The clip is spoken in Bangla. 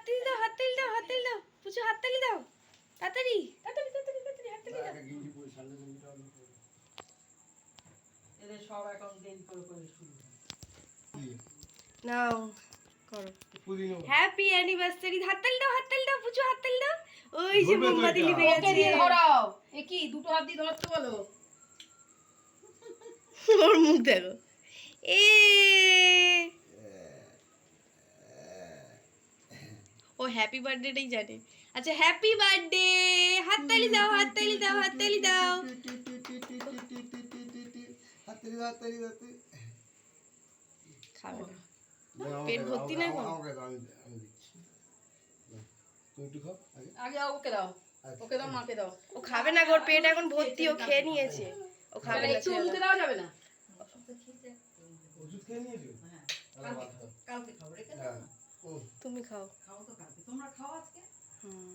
হাততালি দাও, হাততালি দাও, হাততালি দাও, পুচু হাততালি দাও, তাড়াতাড়ি তাড়াতাড়ি তাড়াতাড়ি তাড়াতাড়ি হাততালি দাও। এদের সব এখন দেরি করে করে শুরু হয়। নাও করো হ্যাপি অ্যানিভার্সারি। হাততালি দাও, হাততালি দাও, পুচু হাততালি দাও। ওই যে ধরবে তো মোমবাতি এটা। লিভে ওকে গেছে। দিয়ে ধরাও। এ কি দুটো হাত দিয়ে ধরতে বলো? ওর মুখ দেখো। এ ও হ্যাপি বার্থডেটাই জানে। আচ্ছা হ্যাপি বার্থডে, হাততালি দাও, হাততালি দাও, হাততালি দাও। খাবে না, পেট ভর্তি না এখন? আগে ওকে দাও, ওকে দাও, মাকে দাও। ও খাবে না, ওর পেট এখন ভর্তি, ও খেয়ে নিয়েছে। ও খাবে না, একটু ছেড়ে মুখে দাও। দেওয়া যাবে না। ওষুধ খেয়ে নিয়েছো? কালকে খাবো, রেখে দাও না। তুমি খাও। খাবো তো কালকে, তোমরা খাও আজকে। হুম।